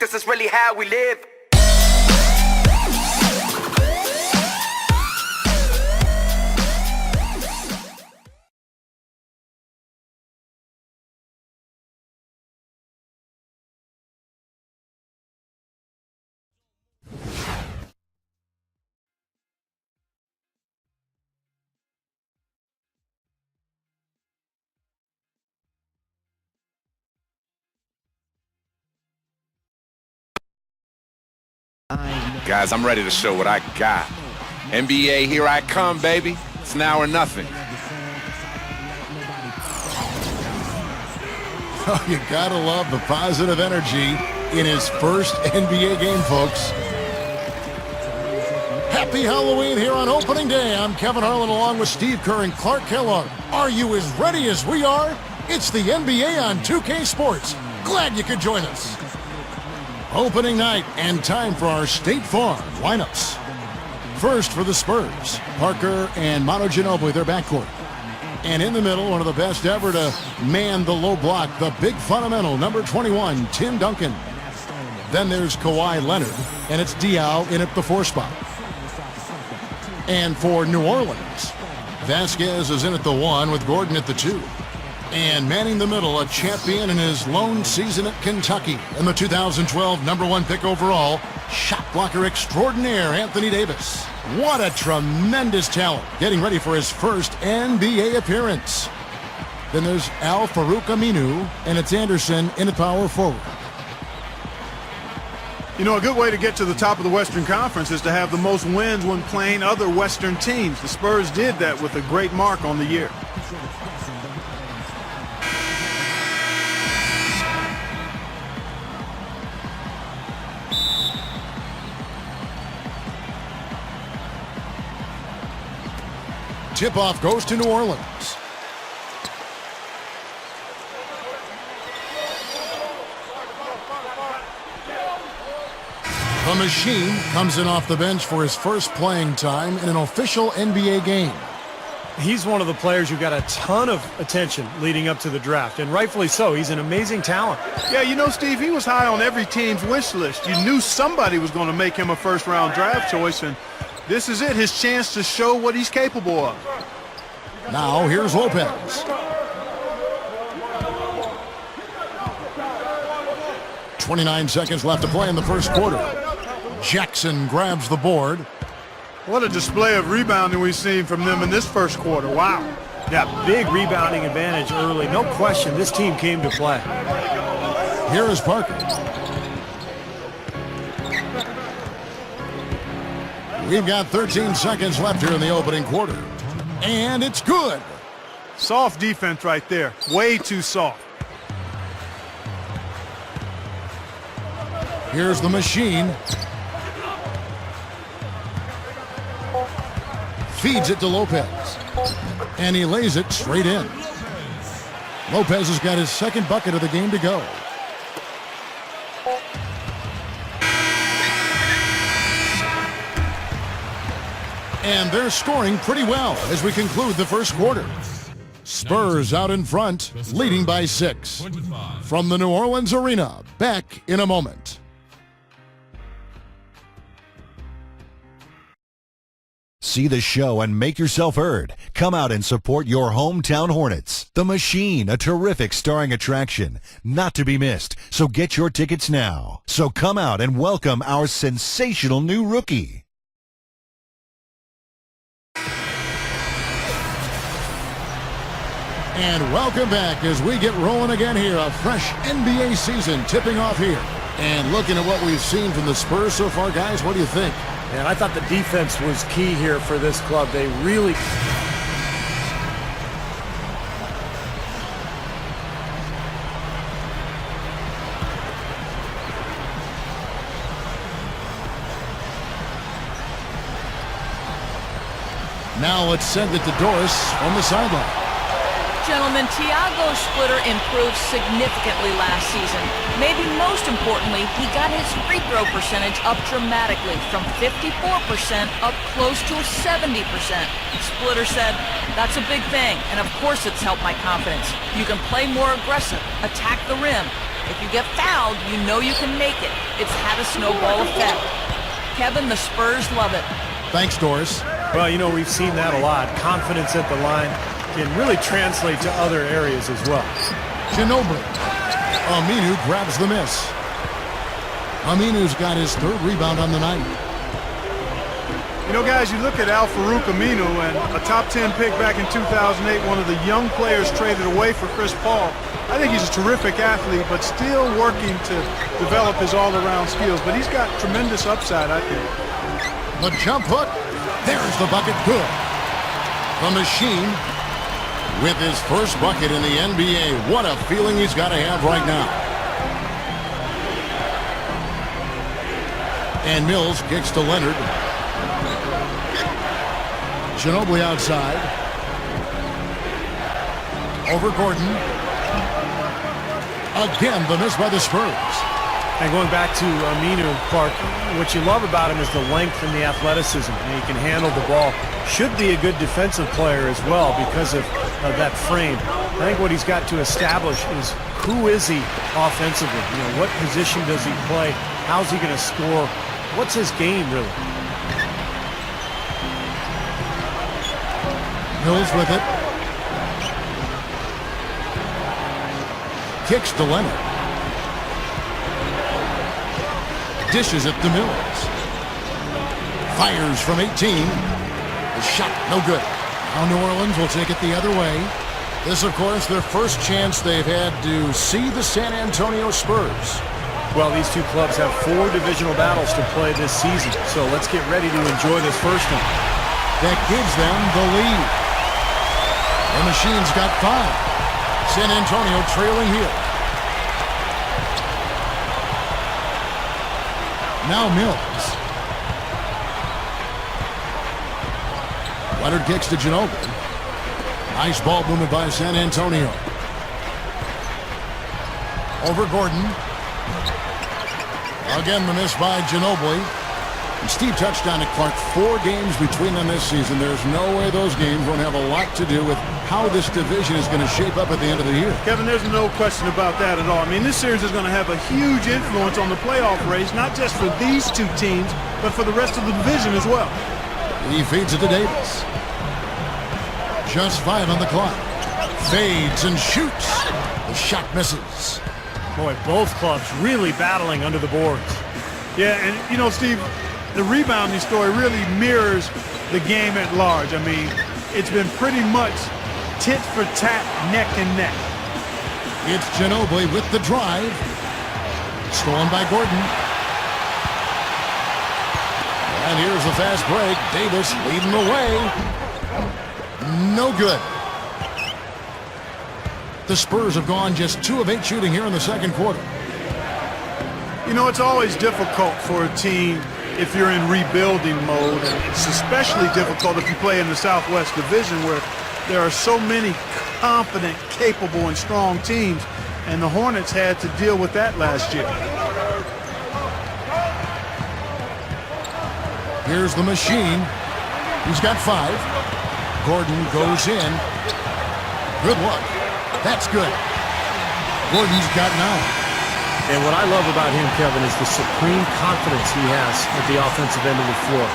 'cause it's really how we live. Guys, I'm ready to show what I got. NBA, here I come, baby. It's now or nothing. Oh, you gotta love the positive energy in his first NBA game, folks. Happy Halloween here on opening day. I'm Kevin Harlan along with Steve Kerr and Clark Kellogg. Are you as ready as we are? It's the NBA on 2K Sports. Glad you could join us. Opening night and time for our State Farm lineups. First for the Spurs, Parker and Manu Ginobili, their backcourt. And in the middle, one of the best ever to man the low block, the big fundamental, number 21, Tim Duncan. Then there's Kawhi Leonard, and it's Diaw in at the 4 spot. And for New Orleans, Vasquez is in at the 1 with Gordon at the 2. And manning the middle, a champion in his lone season at Kentucky. And the 2012 number 1 pick overall, shot blocker extraordinaire, Anthony Davis. What a tremendous talent, getting ready for his first NBA appearance. Then there's Al Farouk Aminu, and it's Anderson in at power forward. You know, a good way to get to the top of the Western Conference is to have the most wins when playing other Western teams. The Spurs did that with a great mark on the year. Tip-off goes to New Orleans. The Machine comes in off the bench for his first playing time in an official NBA game. He's one of the players who got a ton of attention leading up to the draft, and rightfully so. He's an amazing talent. Yeah, you know, Steve, he was high on every team's wish list. You knew somebody was going to make him a first-round draft choice, and this is it, his chance to show what he's capable of. Now, here's Lopez. 29 seconds left to play in the first quarter. Jackson grabs the board. What a display of rebounding we've seen from them in this first quarter. Wow. Yeah, big rebounding advantage early. No question, this team came to play. Here is Parker. We've got 13 seconds left here in the opening quarter. And it's good. Soft defense right there. Way too soft. Here's the Machine. Feeds it to Lopez. And he lays it straight in. Lopez has got his second bucket of the game to go. And they're scoring pretty well as we conclude the first quarter. Spurs out in front, leading by 6. From the New Orleans Arena, back in a moment. See the show and make yourself heard. Come out and support your hometown Hornets. The Machine, a terrific starring attraction, not to be missed. So get your tickets now. So come out and welcome our sensational new rookie. And welcome back as we get rolling again here. A fresh NBA season tipping off here. And looking at what we've seen from the Spurs so far, guys, what do you think? And I thought the defense was key here for this club. They really... Now let's send it to Doris on the sideline. Gentlemen, Thiago's splitter improved significantly last season. Maybe most importantly, he got his free throw percentage up dramatically from 54% up close to 70%. Splitter said, "That's a big thing, and of course it's helped my confidence. You can play more aggressive, attack the rim. If you get fouled, you know you can make it. It's had a snowball effect. Kevin, the Spurs love it. Thanks, Doris. Well, you know, we've seen that a lot. Confidence at the line can really translate to other areas as well. Ginobili. Aminu grabs the miss. Aminu's got his 3rd rebound on the night. You know, guys, you look at Al-Farouq Aminu, and a top 10 pick back in 2008, one of the young players traded away for Chris Paul. I think he's a terrific athlete, but still working to develop his all-around skills. But he's got tremendous upside, I think. The jump hook. There's the bucket. Good. The Machine with his first bucket in the NBA. What a feeling he's got to have right now. And Mills kicks to Leonard. Ginobili outside. Over Gordon. Again, the miss by the Spurs. And going back to Aminu, Clark, what you love about him is the length and the athleticism. And he can handle the ball. Should be a good defensive player as well because of that frame. I think what he's got to establish is who is he offensively? You know, what position does he play? How's he going to score? What's his game, really? Mills with it. Kicks to Leonard. Dishes it to Mills. Fires from 18. The shot, no good. Now New Orleans will take it the other way. This, of course, their first chance they've had to see the San Antonio Spurs. Well, these two clubs have 4 divisional battles to play this season, so let's get ready to enjoy this first one. That gives them the lead. The Machine's got 5. San Antonio trailing here. Now Mills. Leonard kicks to Ginobili. Nice ball movement by San Antonio. Over Gordon. Again, the miss by Ginobili. And Steve touched on it, Clark. 4 games between them this season. There's no way those games won't have a lot to do with how this division is going to shape up at the end of the year. Kevin, there's no question about that at all. I mean, this series is going to have a huge influence on the playoff race, not just for these 2 teams, but for the rest of the division as well. He feeds it to Davis. Just 5 on the clock. Fades and shoots. The shot misses. Boy, both clubs really battling under the boards. Yeah, and, you know, Steve, the rebounding story really mirrors the game at large. I mean, it's been pretty much tit for tat, neck and neck. It's Ginobili with the drive. Stolen by Gordon. And here's the fast break. Davis leading the way. No good. The Spurs have gone just 2 of 8 shooting here in the second quarter. You know, it's always difficult for a team if you're in rebuilding mode. And it's especially difficult if you play in the Southwest Division where there are so many confident, capable, and strong teams. And the Hornets had to deal with that last year. Here's the Machine. He's got 5. Gordon goes in. Good look. That's good. Gordon's got 9. And what I love about him, Kevin, is the supreme confidence he has at the offensive end of the floor.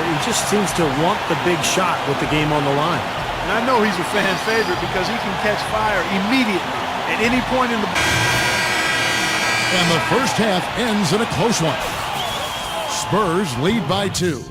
He just seems to want the big shot with the game on the line. And I know he's a fan favorite because he can catch fire immediately at any point in the... And the first half ends in a close one. Spurs lead by 2.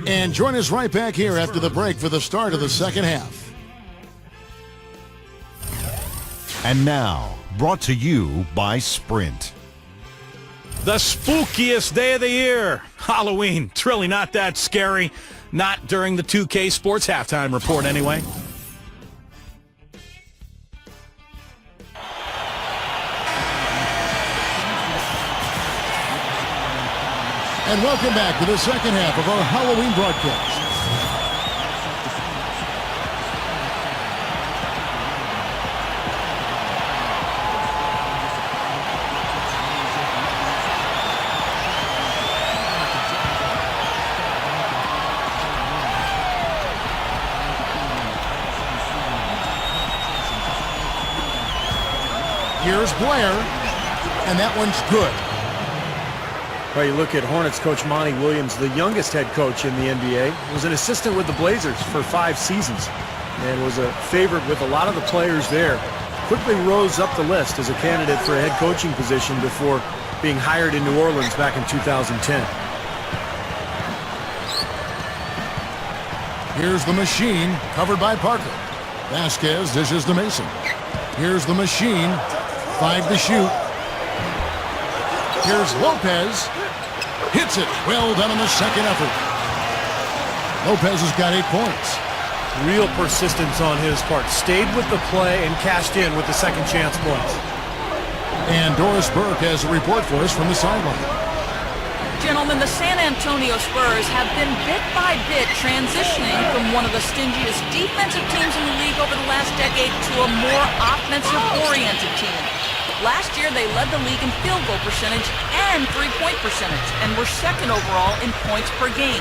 And join us right back here after the break for the start of the second half. And now, brought to you by Sprint. The spookiest day of the year, Halloween. It's really not that scary. Not during the 2K Sports Halftime Report, anyway. And welcome back to the second half of our Halloween broadcast. Here's Blair. and that one's good. Well, you look at Hornets coach Monty Williams, the youngest head coach in the NBA, was an assistant with the Blazers for 5 seasons and was a favorite with a lot of the players there. Quickly rose up the list as a candidate for a head coaching position before being hired in New Orleans back in 2010. Here's the machine, covered by Parker. Vasquez dishes to Mason. Here's the machine, 5 to shoot. Here's Lopez. Hits it. Well done on the second effort. Lopez has got 8 points. Real persistence on his part. Stayed with the play and cashed in with the second chance points. And Doris Burke has a report for us from the sideline. Gentlemen, the San Antonio Spurs have been bit by bit transitioning from one of the stingiest defensive teams in the league over the last decade to a more offensive-oriented team. Last year, they led the league in field goal percentage and three-point percentage, and were second overall in points per game.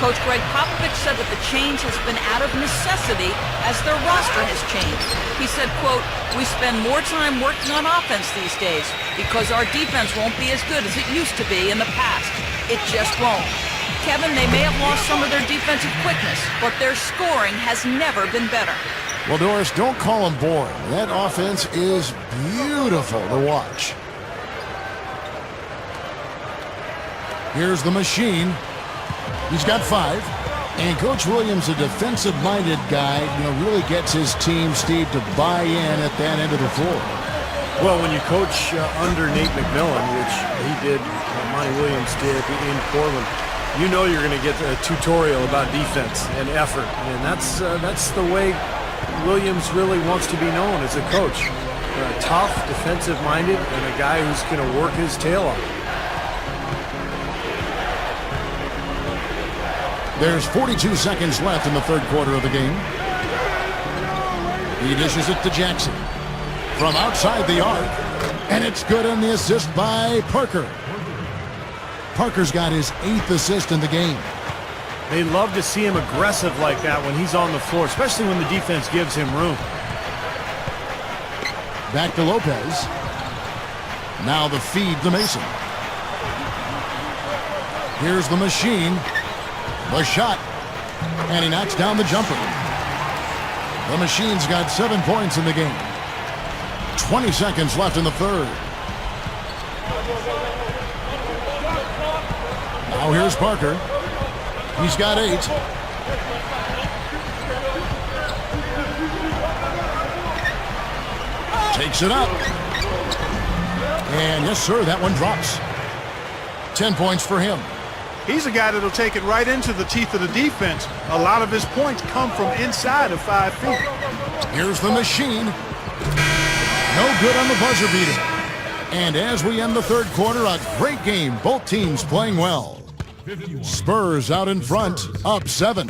Coach Greg Popovich said that the change has been out of necessity as their roster has changed. He said, quote, "We spend more time working on offense these days because our defense won't be as good as it used to be in the past. It just won't." Kevin, they may have lost some of their defensive quickness, but their scoring has never been better. Well, Doris, don't call them boring. That offense is beautiful to watch. Here's the machine. He's got 5. And Coach Williams, a defensive-minded guy, really gets his team, Steve, to buy in at that end of the floor. Well, when you coach under Nate McMillan, which he did, Monty Williams did in Portland, you know you're going to get a tutorial about defense and effort. And that's the way Williams really wants to be known as a coach. Tough, defensive-minded, and a guy who's going to work his tail off. There's 42 seconds left in the third quarter of the game. He dishes it to Jackson from outside the arc, and it's good on the assist by Parker. Parker's got his 8th assist in the game. They love to see him aggressive like that when he's on the floor, especially when the defense gives him room. Back to Lopez. Now the feed to Mason. Here's the machine. The shot. And he knocks down the jumper. The machine's got 7 points in the game. 20 seconds left in the third. Now here's Parker. He's got 8. Takes it up. And yes, sir, that one drops. 10 points for him. He's a guy that'll take it right into the teeth of the defense. A lot of his points come from inside of 5 feet. Here's the machine. No good on the buzzer beater. And as we end the third quarter, a great game. Both teams playing well. Spurs out in front, up 7.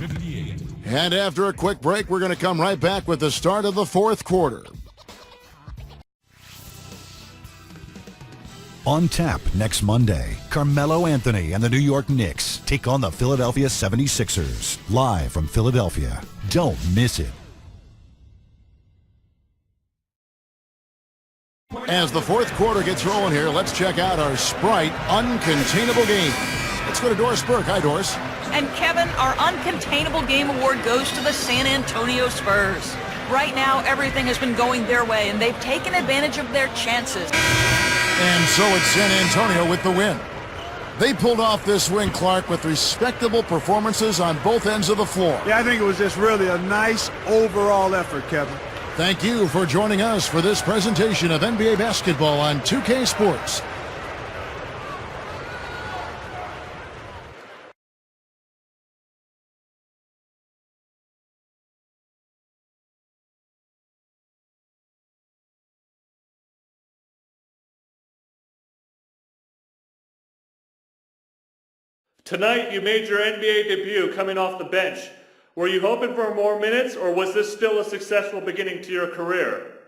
And after a quick break, we're going to come right back with the start of the fourth quarter. On tap next Monday, Carmelo Anthony and the New York Knicks take on the Philadelphia 76ers, live from Philadelphia. Don't miss it. As the fourth quarter gets rolling here, let's check out our Sprite Uncontainable Game. Let's go to Doris Burke. Hi, Doris. And Kevin, our Uncontainable Game Award goes to the San Antonio Spurs. Right now, everything has been going their way, and they've taken advantage of their chances. And so it's San Antonio with the win. They pulled off this win, Clark, with respectable performances on both ends of the floor. Yeah, I think it was just really a nice overall effort, Kevin. Thank you for joining us for this presentation of NBA basketball on 2K Sports. Tonight, you made your NBA debut coming off the bench. Were you hoping for more minutes, or was this still a successful beginning to your career?